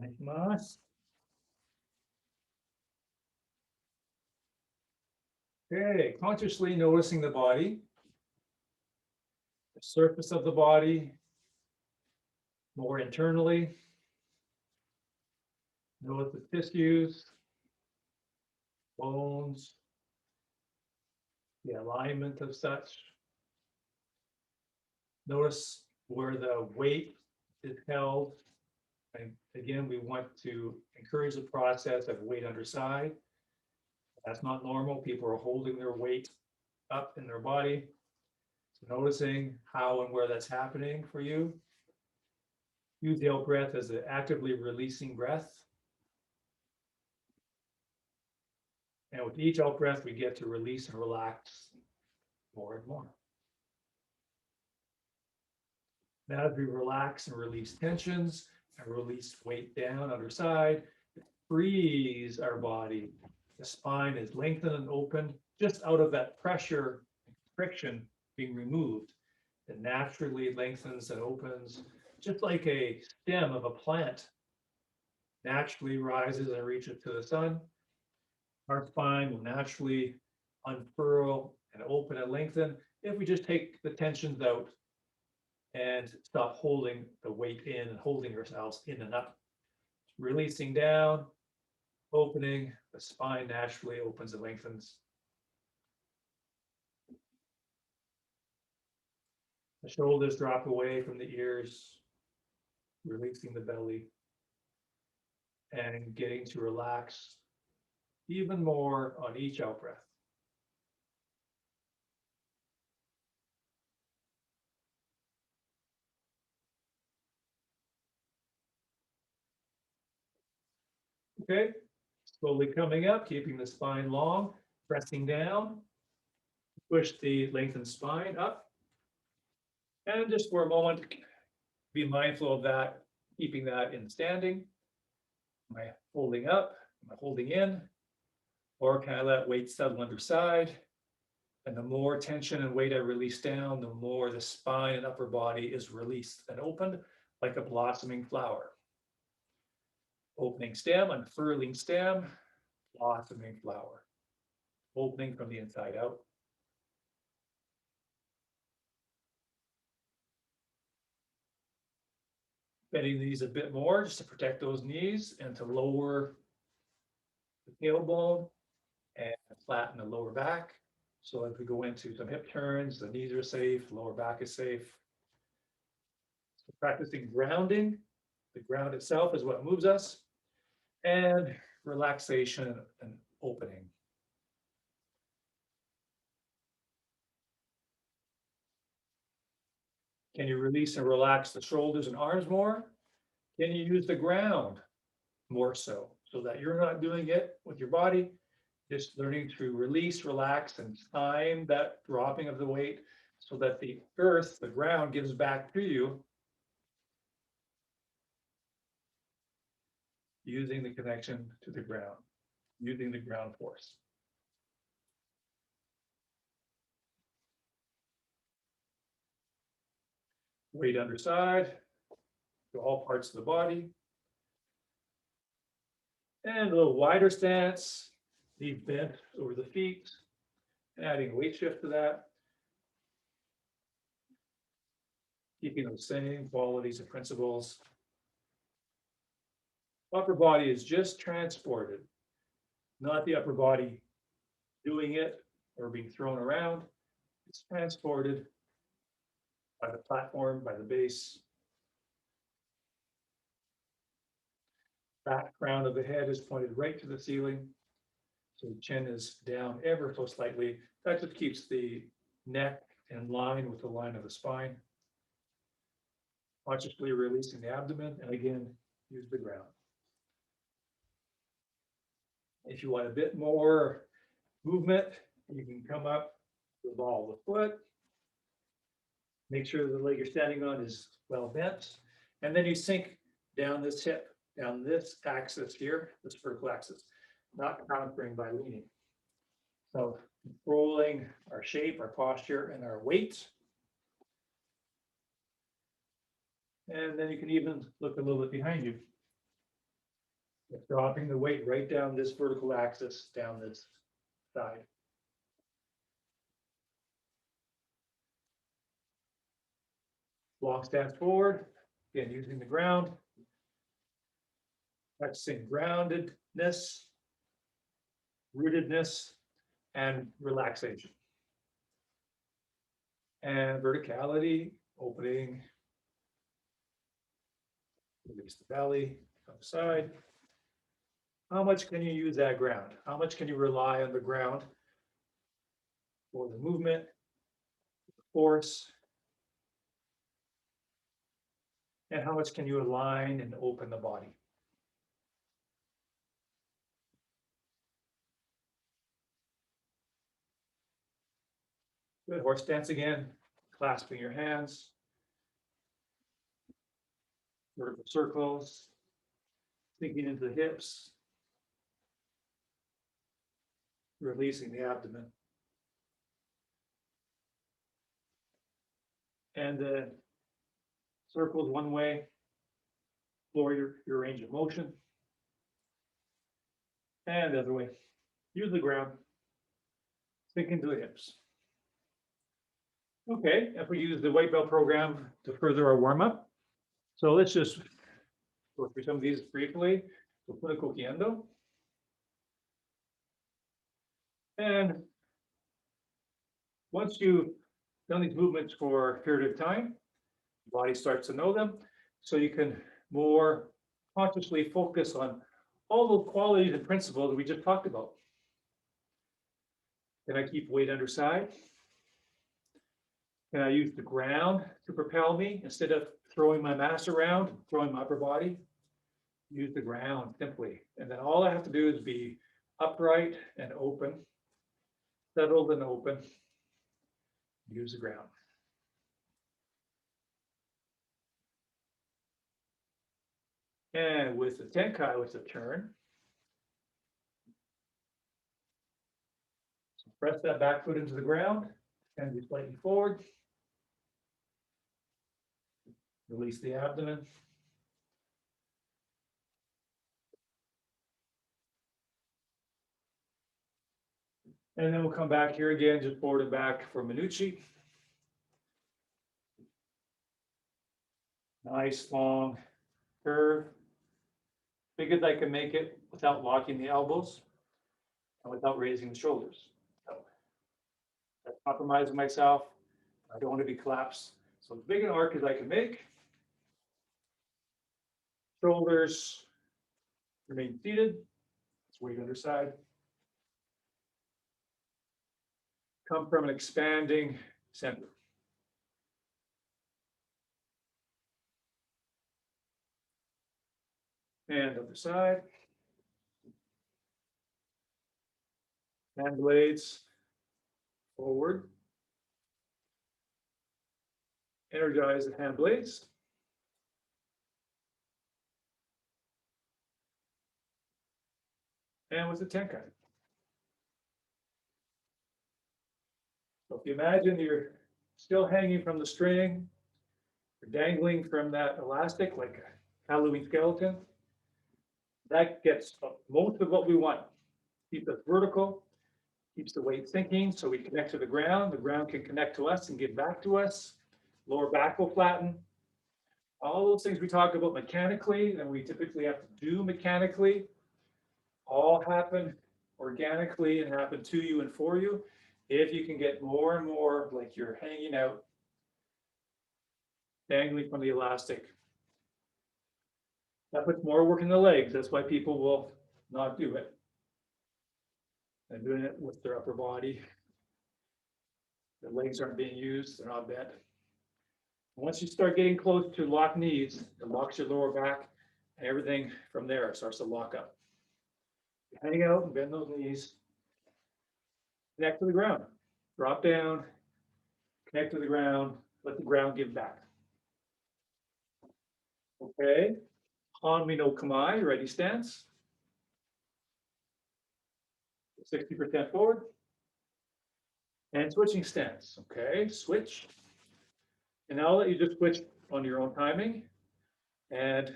Onegaishimasu. Okay, consciously noticing the body, the surface of the body, more internally. Notice the tissues, bones, the alignment of such. Notice where the weight is held. And again, we want to encourage the process of weight underside. That's not normal. People are holding their weight up in their body. So noticing how and where that's happening for you. Use the out breath as an actively releasing breath. And with each out breath, we get to release and relax more and more. Now, as we relax and release tensions and release weight down underside, it frees our body. The spine is lengthened and opened just out of that pressure and friction being removed. It naturally lengthens and opens, just like a stem of a plant naturally rises and reaches to the sun. Our spine will naturally unfurl and open and lengthen if we just take the tensions out and stop holding the weight in and holding ourselves in and up. Releasing down, opening, the spine naturally opens and lengthens. The shoulders drop away from the ears, releasing the belly, and getting to relax even more on each out breath. Okay, slowly coming up, keeping the spine long, pressing down, push the lengthened spine up. And just for a moment, be mindful of that, keeping that in standing. Am I holding up? Am I holding in? Or can I let weight settle underside? And the more tension and weight I release down, the more the spine and upper body is released and opened like a blossoming flower. Opening stem, unfurling stem, blossoming flower. Opening from the inside out. Bending the knees a bit more just to protect those knees and to lower the tailbone and flatten the lower back. So if we go into some hip turns, the knees are safe, lower back is safe. So practicing grounding, the ground itself is what moves us, and relaxation and opening. Can you release and relax the shoulders and arms more? Can you use the ground more so that you're not doing it with your body, just learning to release, relax, and time that dropping of the weight so that the earth, the ground, gives back to you using the connection to the ground, using the ground force. Weight underside to all parts of the body. And a little wider stance, knees bent over the feet, adding a weight shift to that. Keeping those same qualities and principles. Upper body is just transported, not the upper body doing it or being thrown around. It's transported by the platform, by the base. Back crown of the head is pointed right to the ceiling. So the chin is down ever so slightly. That just keeps the neck in line with the line of the spine. Consciously releasing the abdomen, and again, use the ground. If you want a bit more movement, you can come up, revolve the foot. Make sure the leg you're standing on is well bent. And then you sink down this hip, down this axis here, this vertical axis, not countering by leaning. So controlling our shape, our posture, and our weight. And then you can even look a little bit behind you. Dropping the weight right down this vertical axis, down this side. Long stance forward, again, using the ground. Practicing groundedness, rootedness, and relaxation. And verticality, opening. Release the belly, from the side. How much can you use that ground? How much can you rely on the ground for the movement, force? And how much can you align and open the body? Good, horse stance again, clasping your hands. Vertical circles, sinking into the hips. Releasing the abdomen. And the circles one way, explore your range of motion. And the other way, use the ground, sink into the hips. Okay, if we use the white belt program to further our warm up. So let's just go through some of these briefly. So clinical kendo. And once you've done these movements for a period of time, the body starts to know them. So you can more consciously focus on all those qualities and principles that we just talked about. Can I keep weight underside? Can I use the ground to propel me instead of throwing my mass around, throwing my upper body? Use the ground simply. And then all I have to do is be upright and open, settled and open. Use the ground. And with the tenkai, with the turn, so press that back foot into the ground and be slightly forward. Release the abdomen. And then we'll come back here again, just forward and back for Minucci. Nice long curve. Big as I can make it without locking the elbows and without raising the shoulders. So I'm compromising myself. I don't want to be collapsed. So as big an arc as I can make. Shoulders remain seated. Let's weight underside. Come from an expanding center. And other side. Hand blades forward. Energize the hand blades. And with the tenkai. So if you imagine you're still hanging from the string, you're dangling from that elastic like a Halloween skeleton, that gets most of what we want. Keep us vertical, keeps the weight sinking so we connect to the ground can connect to us and give back to us. Lower back will flatten. All those things we talk about mechanically and we typically have to do mechanically all happen organically and happen to you and for you. If you can get more and more like you're hanging out, dangling from the elastic, that puts more work in the legs. That's why people will not do it. And doing it with their upper body. The legs aren't being used, they're not bent. Once you start getting close to locked knees, it locks your lower back, and everything from there starts to lock up. Hang out and bend those knees. Connect to the ground. Drop down, connect to the ground, let the ground give back. Okay. Hanmi no Kamai, ready stance. 60% forward. And switching stance. Okay, switch. And now I'll let you just switch on your own timing. And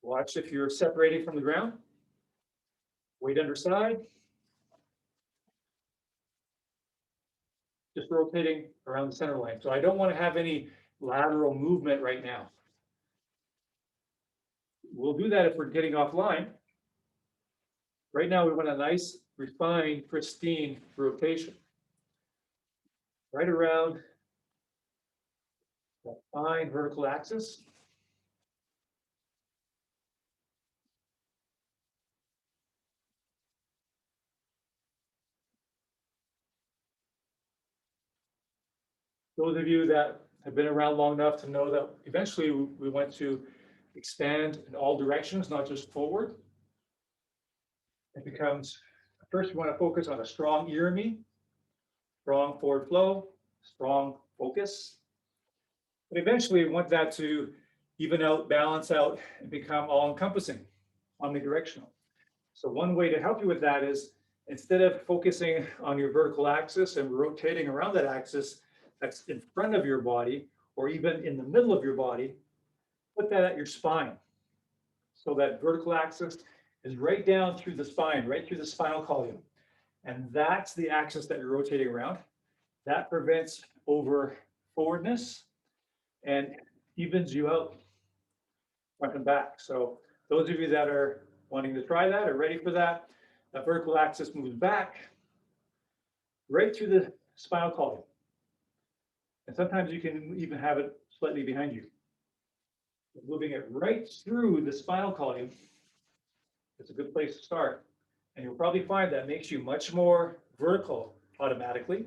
Watch if you're separating from the ground. Weight underside. Just rotating around the center line. So I don't want to have any lateral movement right now. We'll do that if we're getting offline. Right now, we want a nice, refined, pristine rotation. Right around that fine vertical axis. Those of you that have been around long enough to know that eventually we want to expand in all directions, not just forward. It becomes, first we want to focus on a strong irimi, strong forward flow, strong focus. But eventually we want that to even out, balance out, and become all-encompassing, omnidirectional. So one way to help you with that is instead of focusing on your vertical axis and rotating around that axis that's in front of your body or even in the middle of your body, put that at your spine. So that vertical axis is right down through the spine, right through the spinal column. And that's the axis that you're rotating around. That prevents over forwardness and evens you out front and back. So those of you that are wanting to try that or ready for that, that vertical axis moves back right through the spinal column. And sometimes you can even have it slightly behind you. Moving it right through the spinal column, it's a good place to start. And you'll probably find that makes you much more vertical automatically.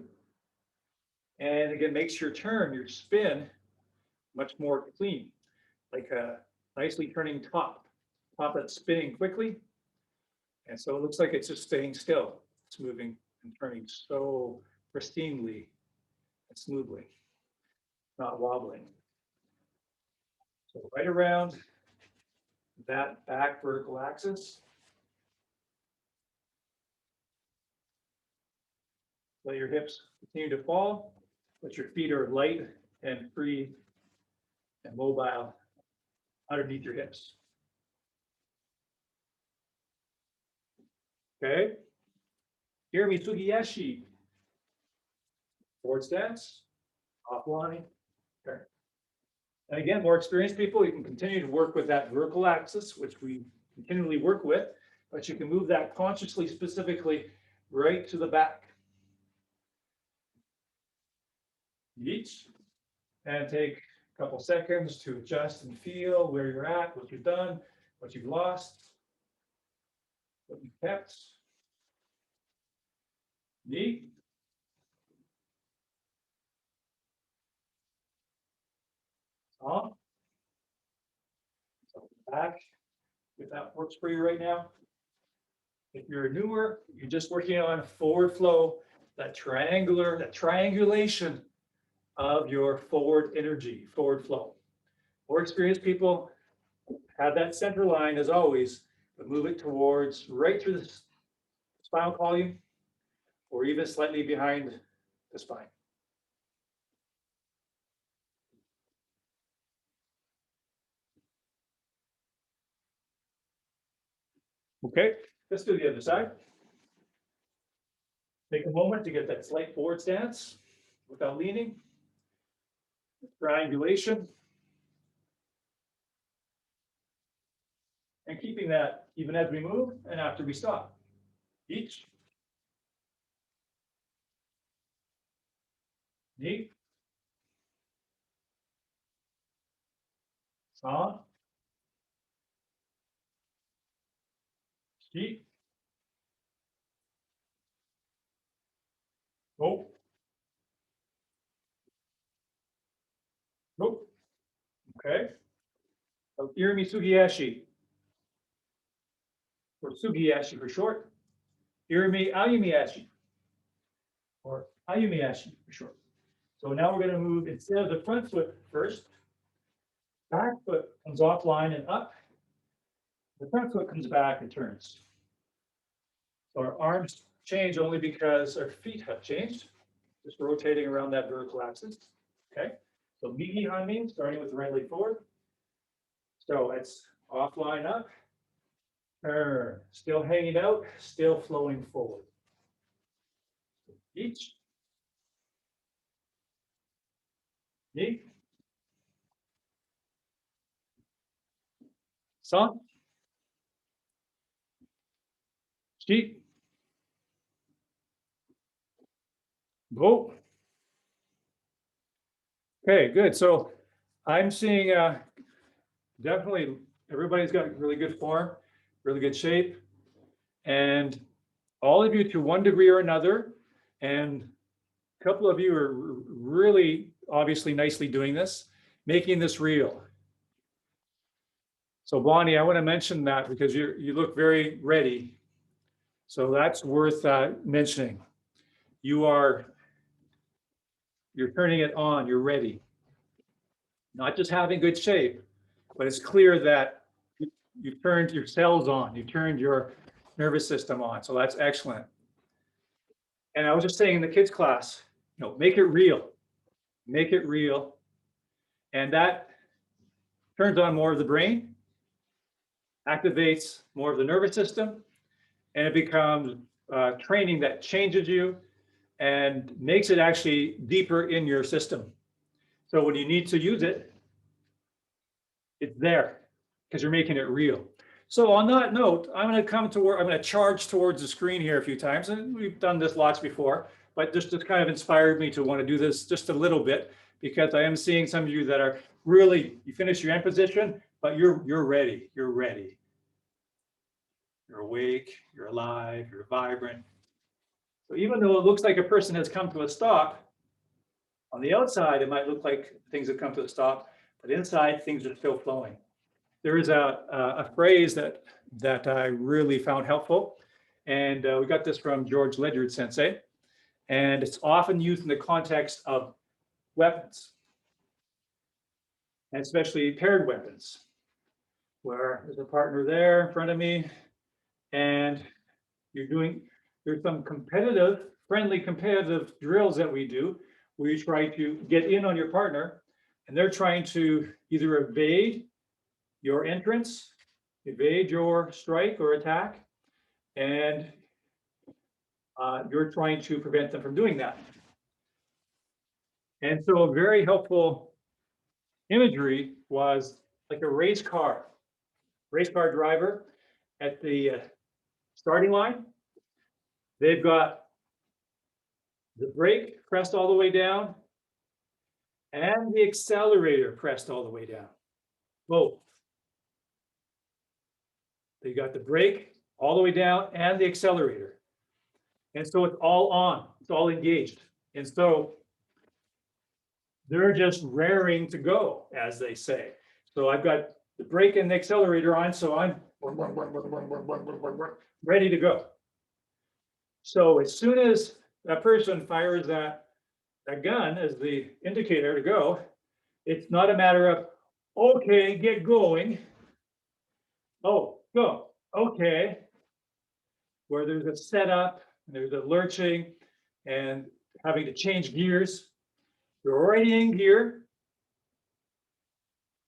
And again, makes your turn, your spin, much more clean, like a nicely turning top that's spinning quickly. And so it looks like it's just staying still. It's moving and turning so pristinely and smoothly, not wobbling. So right around that back vertical axis. Let your hips continue to fall, but your feet are light and free and mobile underneath your hips. Okay. Hirami Sugiyashi. Forward stance, offline. Okay. And again, more experienced people, you can continue to work with that vertical axis, which we continually work with, but you can move that consciously, specifically right to the back. Each, and take a couple seconds to adjust and feel where you're at, what you've done, what you've lost, what you've kept. Knee. On. So back, if that works for you right now. If you're newer, you're just working on forward flow, that triangulation of your forward energy, forward flow. More experienced people have that center line as always, but move it towards right through the spinal column or even slightly behind the spine. Okay, let's do the other side. Take a moment to get that slight forward stance without leaning. Triangulation. And keeping that even as we move and after we stop. Each. Knee. Saw. Keep. Go. Go. Okay. So Irimi Sugiyashi, or Sugiyashi for short. Irimi Ayumiyashi, or Ayumiyashi for short. So now we're going to move, instead of the front foot first, back foot comes offline and up. The front foot comes back and turns. So our arms change only because our feet have changed, just rotating around that vertical axis. Okay. So Migi Hanmin, starting with the right leg forward. So it's Offline up. Turn. Still hanging out, still flowing forward. Each. Knee. Sun. Sheet. Go. Okay, good. So I'm seeing definitely everybody's got really good form, really good shape. And all of you to one degree or another, and a couple of you are really obviously nicely doing this, making this real. So Bonnie, I want to mention that because you look very ready. So that's worth mentioning. You're turning it on, you're ready. Not just having good shape, but it's clear that you turned your cells on, you turned your nervous system on. So that's excellent. And I was just saying in the kids class, make it real, make it real. And that turns on more of the brain, activates more of the nervous system, and it becomes training that changes you and makes it actually deeper in your system. So when you need to use it, it's there because you're making it real. So on that note, I'm going to charge towards the screen here a few times, and we've done this lots before, but just kind of inspired me to want to do this just a little bit because I am seeing some of you that are really, you finish your end position, but you're ready, you're ready. You're awake, you're alive, you're vibrant. So even though it looks like a person has come to a stop, on the outside, it might look like things have come to a stop, but inside things are still flowing. There is a phrase that I really found helpful, and we got this from George Ledyard Sensei, and it's often used in the context of weapons, and especially paired weapons, where there's a partner there in front of me, and there's some friendly competitive drills that we do, where you try to get in on your partner, and they're trying to either evade your entrance, evade your strike or attack, and you're trying to prevent them from doing that. And so a very helpful imagery was like a race car driver at the starting line. They've got the brake pressed all the way down and the accelerator pressed all the way down. Both. They got the brake all the way down and the accelerator. And so it's all on, it's all engaged. And so they're just raring to go, as they say. So I've got the brake and the accelerator on, so I'm ready to go. So as soon as that person fires that gun as the indicator to go, it's not a matter of, okay, get going. Oh, go, okay. Where there's a setup, there's a lurching, and having to change gears. You're already in gear.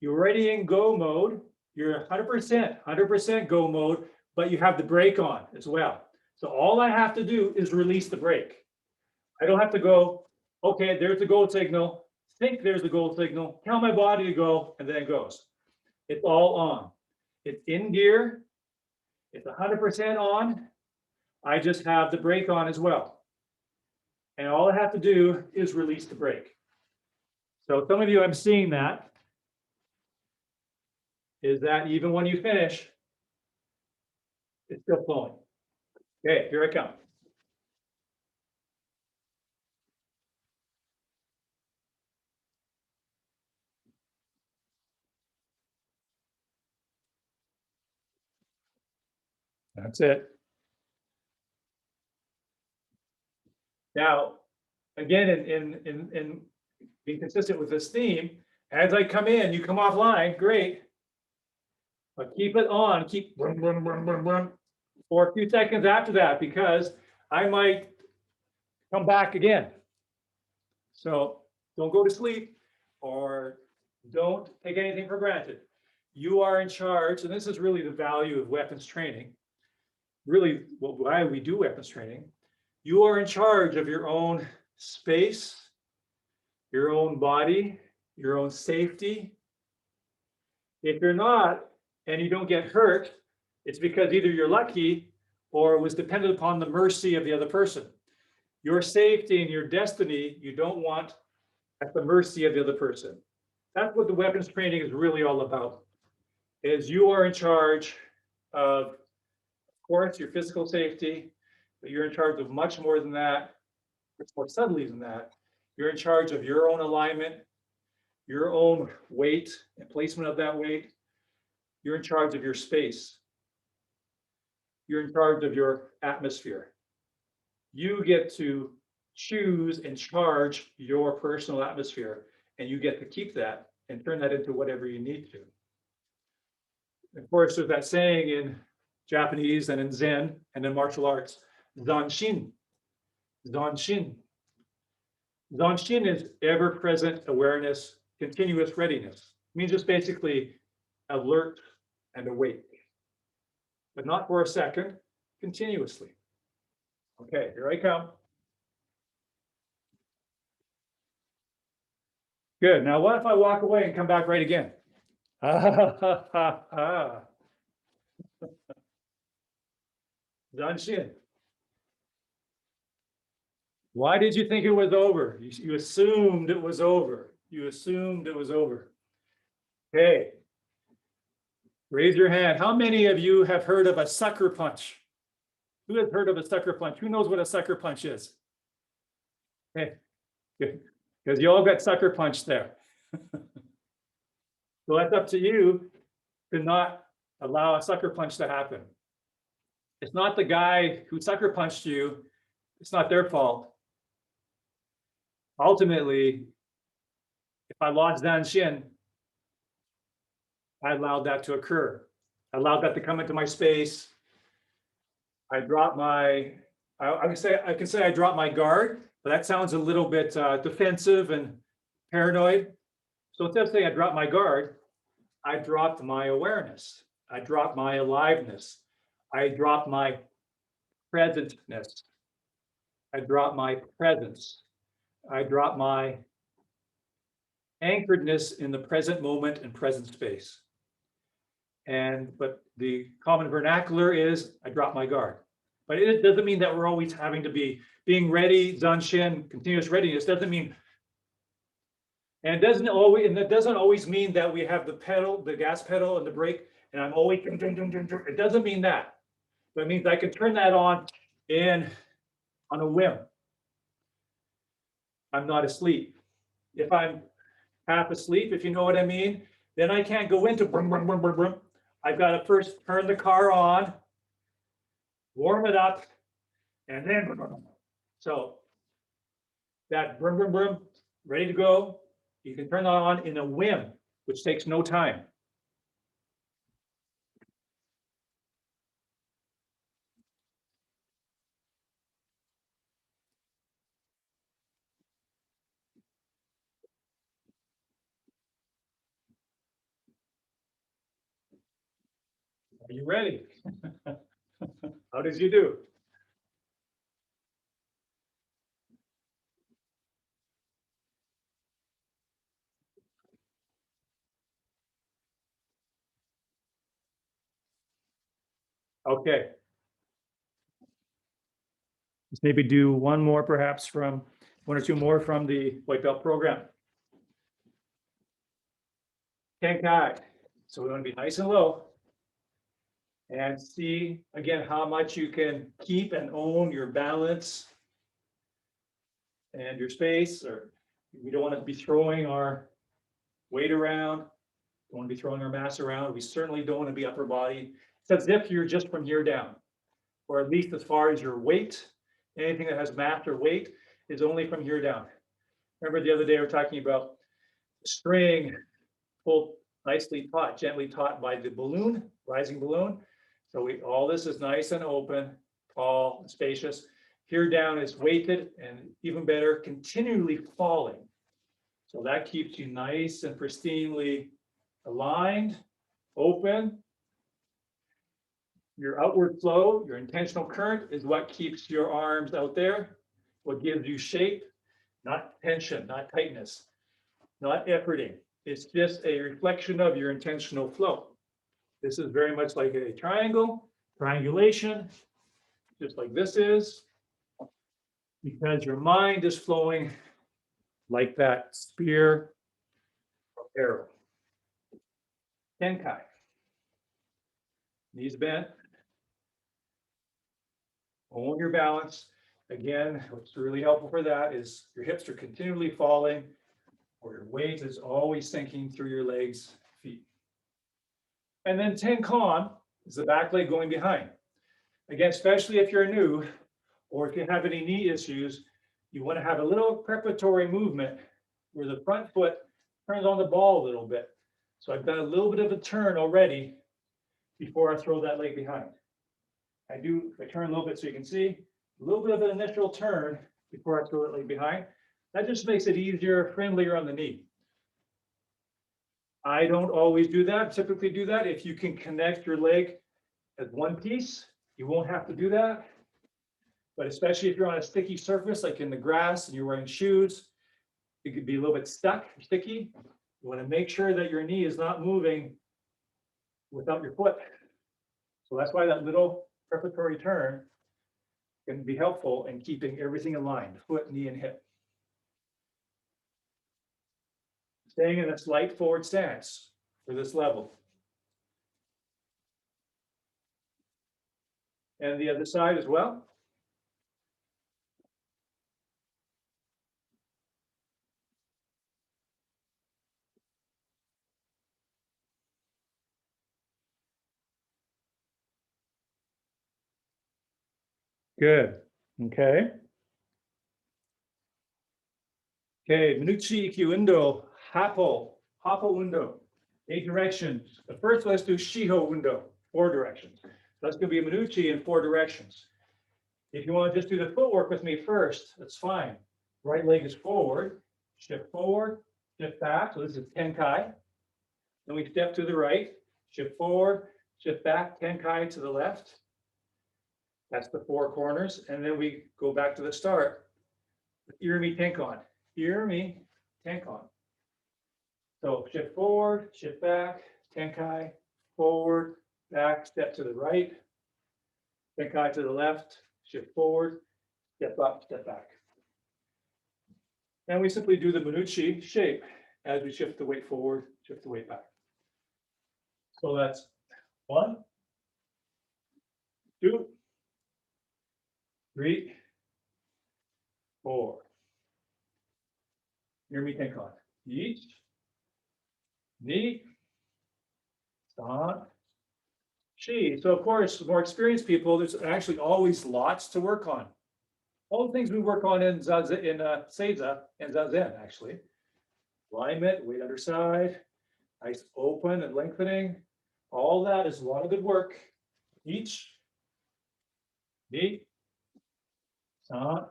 You're already in go mode. You're 100% go mode, but you have the brake on as well. So all I have to do is release the brake. I don't have to go, okay, there's the go signal, think there's the go signal, tell my body to go, and then it goes. It's all on. It's in gear. It's 100% on. I just have the brake on as well. And all I have to do is release the brake. So some of you, I'm seeing that, is that even when you finish, it's still flowing. Okay, here I come. That's it. Now, again, in being consistent with this theme, as I come in, you come offline, great. But keep it on, keep for a few seconds after that, because I might come back again. So don't go to sleep or don't take anything for granted. You are in charge, and this is really the value of weapons training. Really, why we do weapons training. You are in charge of your own space, your own body, your own safety. If you're not, and you don't get hurt, it's because either you're lucky or it was dependent upon the mercy of the other person. Your safety and your destiny, you don't want at the mercy of the other person. That's what the weapons training is really all about, is you are in charge of course, your physical safety, but you're in charge of much more than that, much more subtly than that. You're in charge of your own alignment, your own weight and placement of that weight. You're in charge of your space. You're in charge of your atmosphere. You get to choose and charge your personal atmosphere, and you get to keep that and turn that into whatever you need to. Of course, there's that saying in Japanese and in Zen and in martial arts, Zanshin. Zanshin. Zanshin is ever-present awareness, continuous readiness. It means just basically alert and awake, but not for a second, continuously. Okay, here I come. Good. Now, what if I walk away and come back right again? Zanshin. Why did you think it was over? You assumed it was over. You assumed it was over. Okay. Raise your hand. How many of you have heard of a sucker punch? Who has heard of a sucker punch? Who knows what a sucker punch is? Okay, good. Because you all got sucker punched there. So that's up to you to not allow a sucker punch to happen. It's not the guy who sucker punched you. It's not their fault. Ultimately, if I lost Zanshin, I allowed that to occur. I allowed that to come into my space. I dropped my, I can say I dropped my guard, but that sounds a little bit defensive and paranoid. So instead of saying I dropped my guard, I dropped my awareness. I dropped my aliveness. I dropped my presentness. I dropped my presence. I dropped my anchoredness in the present moment and present space. But the common vernacular is I drop my guard. But it doesn't mean that we're always having to be being ready, Zanshin, continuous readiness doesn't mean, and it doesn't always mean that we have the pedal, the gas pedal and the brake, and I'm always, it doesn't mean that. But it means I can turn that on a whim. I'm not asleep. If I'm half asleep, if you know what I mean, then I can't go into brum, brum, brum, brum, brum. I've got to first turn the car on, warm it up, and then brum, brum, brum. So that brum, brum, brum, ready to go. You can turn that on in a whim, which takes no time. Are you ready? How did you do? Okay. Let's maybe do one more, perhaps from one or two more from the white belt program. Tenkai. So we want to be nice and low. And see, again, how much you can keep and own your balance and your space, or we don't want to be throwing our weight around, don't want to be throwing our mass around. We certainly don't want to be upper body. It's as if you're just from here down, or at least as far as your weight. Anything that has mass or weight is only from here down. Remember the other day we were talking about string pulled nicely taut, gently taut by the balloon, rising balloon. So all this is nice and open, tall, and spacious. Here down is weighted and even better, continually falling. So that keeps you nice and pristinely aligned open. Your outward flow, your intentional current is what keeps your arms out there, what gives you shape, not tension, not tightness, not efforting. It's just a reflection of your intentional flow. This is very much like a triangle, triangulation, just like this is, because your mind is flowing like that spear or arrow. Tenkai. Knees bent. Own your balance. Again, what's really helpful for that is your hips are continually falling, or your weight is always sinking through your legs, feet. And then Tenkan is the back leg going behind. Again, especially if you're new, or if you have any knee issues, you want to have a little preparatory movement where the front foot turns on the ball a little bit. So I've done a little bit of a turn already before I throw that leg behind. I turn a little bit so you can see, a little bit of an initial turn before I throw that leg behind. That just makes it easier, friendlier on the knee. I don't always do that, typically do that. If you can connect your leg as one piece, you won't have to do that. But especially if you're on a sticky surface, like in the grass and you're wearing shoes, it could be a little bit stuck, sticky. You want to make sure that your knee is not moving without your foot. So that's why that little preparatory turn can be helpful in keeping everything aligned, foot, knee, and hip. Staying in a slight forward stance for this level. And the other side as well. Good. Okay. Okay, Minuchi Ikiundo, Hapo Undo, 8 directions. But first, let's do Shiho Undo, 4 directions. That's going to be a Minuchi in 4 directions. If you want to just do the footwork with me first, that's fine. Right leg is forward, shift back. So this is Tenkai. Then we step to the right, shift forward, shift back, Tenkai to the left. That's the 4 corners. And then we go back to the start. Irimi Tenkan. Irimi Tenkan. So shift forward, shift back, Tenkai, forward, back, step to the right, Tenkai to the left, shift forward, step up, step back. And we simply do the Minuchi shape as we shift the weight forward, shift the weight back. So that's 1, 2, 3, 4. Irimi Tenkan. Each, knee, san, shi. So of course, more experienced people, there's actually always lots to work on. All the things we work on in Zazen, in Seiza and Zazen, actually. Alignment, weight underside, nice open and lengthening. All that is a lot of good work. Each, knee, san,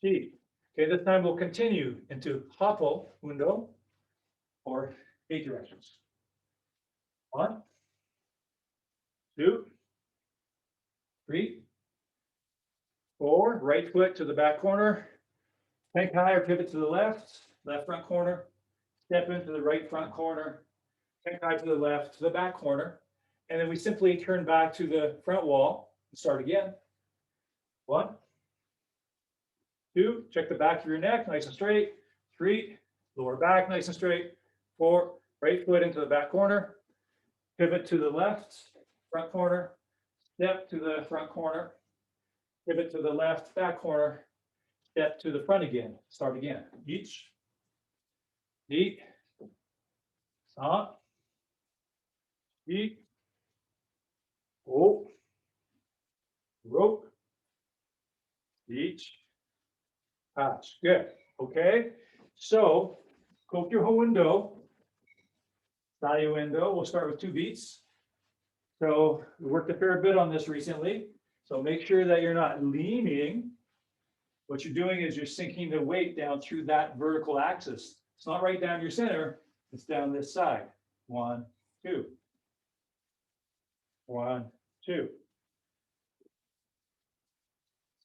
shi. Okay, this time we'll continue into Hapo Undo, or 8 directions. 1, 2, 3, 4. Right foot to the back corner. Tenkai or pivot to the left front corner. Step into the right front corner. Tenkai to the left, to the back corner. And then we simply turn back to the front wall and start again. 1, 2, check the back of your neck, nice and straight. 3, lower back, nice and straight. 4, right foot into the back corner. Pivot to the left, front corner. Step to the front corner. Pivot to the left, back corner. Step to the front again. Start again. Each, knee, san, shi, o, rope, each, patch. Good. Okay. So, Kokyu Ho Undo, Sayu Undo. We'll start with 2 beats. So, we worked a fair bit on this recently. So, make sure that you're not leaning. What you're doing is you're sinking the weight down through that vertical axis. It's not right down your center, it's down this side. 1, 2. 1, 2.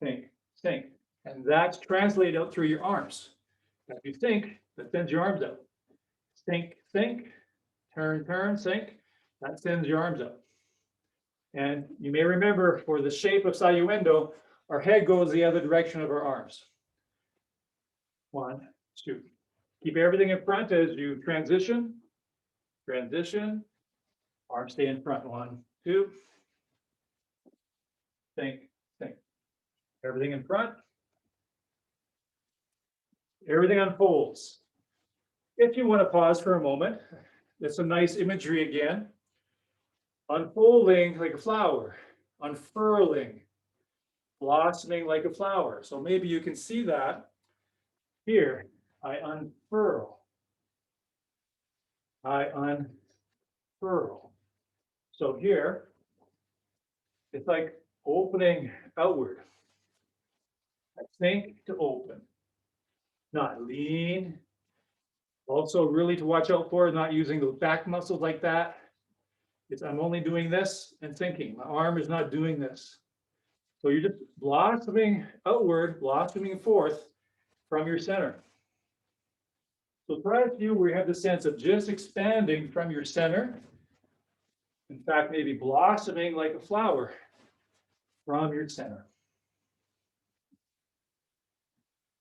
Think, think. And that's translated out through your arms. If you think, that sends your arms out. Think, think, turn, turn, think. That sends your arms out. And you may remember for the shape of Sayuendo, our head goes the other direction of our arms. 1, 2. Keep everything in front as you transition. Transition. Arms stay in front. 1, 2. Think, think. Everything in front. Everything unfolds. If you want to pause for a moment, that's some nice imagery again. Unfolding like a flower, unfurling, blossoming like a flower. So maybe you can see that here. I unfurl. I unfurl. So here, it's like opening outward. I think to open, not lean. Also, really to watch out for, not using the back muscles like that. It's I'm only doing this and thinking. My arm is not doing this. So you're just blossoming outward, blossoming forth from your center. So try a few where you have the sense of just expanding from your center. In fact, maybe blossoming like a flower from your center.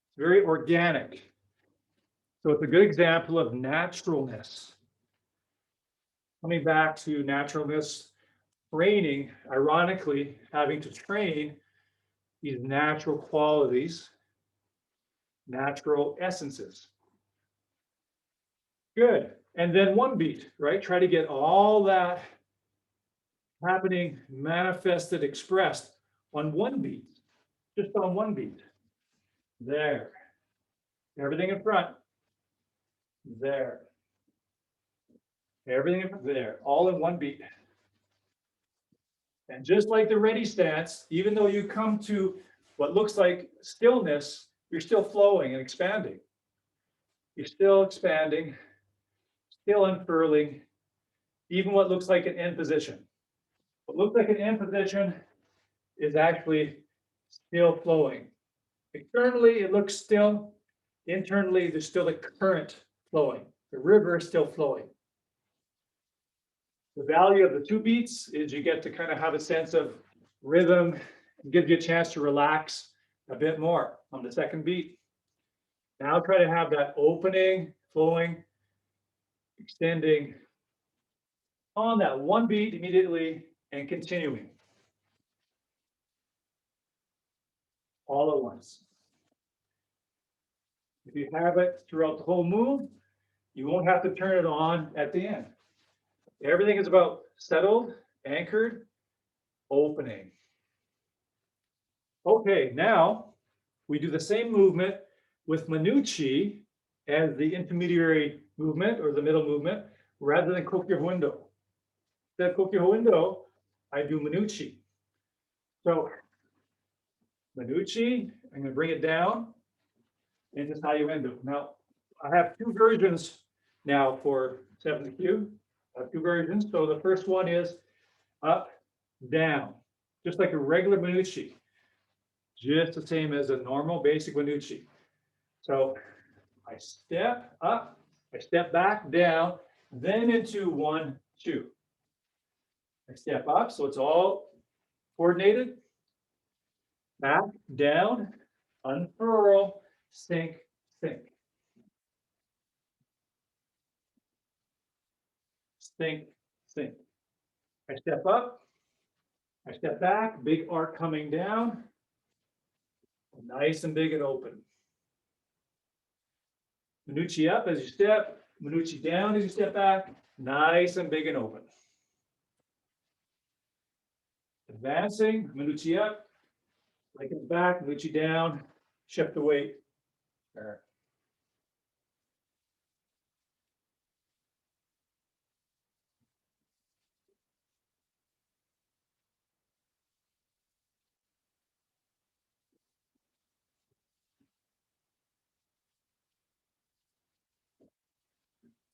It's very organic. So it's a good example of naturalness. Coming back to naturalness, training, ironically, having to train these natural qualities, natural essences. Good. And then one beat, right? Try to get all that happening, manifested, expressed on one beat, just on one beat. There. Everything in front. There. Everything in front. There. All in one beat. And just like the ready stance, even though you come to what looks like stillness, you're still flowing and expanding. You're still expanding, still unfurling, even what looks like an end position. What looks like an end position is actually still flowing. Externally, it looks still. Internally, there's still a current flowing. The river is still flowing. The value of the 2 beats is you get to kind of have a sense of rhythm and gives you a chance to relax a bit more on the second beat. Now try to have that opening, flowing, extending on that one beat immediately and continuing all at once. If you have it throughout the whole move, you won't have to turn it on at the end. Everything is about settled, anchored, opening. Okay, now we do the same movement with Manucci as the intermediary movement or the middle movement rather than Kokyo Hundo. Instead of Kokyo Hundo, I do Manucci. So Manucci, I'm going to bring it down into Sayuendo. Now, I have 2 versions now for 7th Q. I have 2 versions. So the first one is up, down, just like a regular Manucci, just the same as a normal basic Manucci. So I step up, I step back, down, then into 1, 2. I step up, so it's all coordinated. Back, down, unfurl, sink, sink. Sink, sink. I step up, I step back, big arc coming down, nice and big and open. Manucci up as you step, Manucci down as you step back, nice and big and open. Advancing, Manucci up, leg it back, Manucci down, shift the weight. There.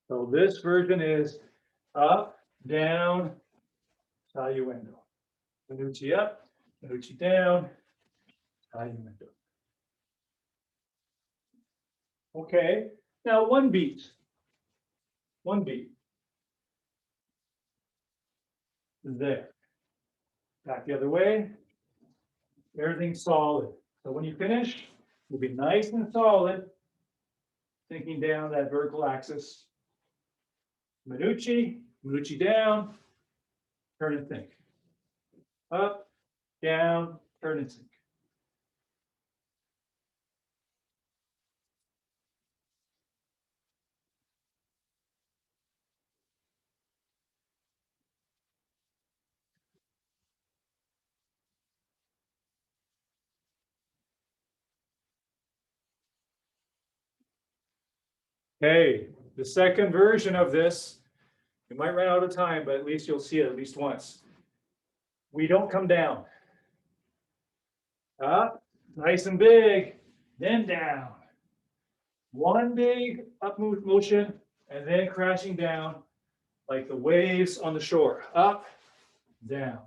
So this version is up, down, tagliuendo. Minucci up, minucci down, tagliuendo. Okay, now one beat. One beat. There. Back the other way. Everything's solid. So when you finish, you'll be nice and solid, sinking down that vertical axis. Minucci, minucci down, turn and think. Up, down, turn and sink. Okay, the second version of this, you might run out of time, but at least you'll see it at least once. We don't come down. Up, nice and big, then down. One big up motion, and then crashing down like the waves on the shore. Up, down.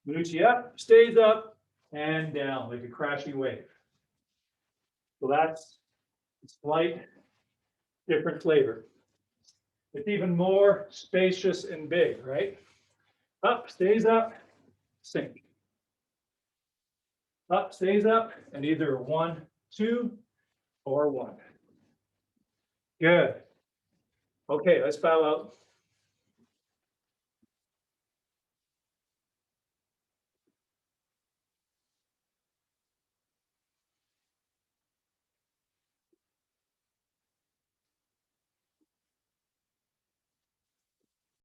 Minucci up, stays up, and down like a crashing wave. So that's a slight different flavor. It's even more spacious and big, right? Up, stays up, sink. Up, stays up, and either 1, 2, or 1. Good. Okay, let's bow out.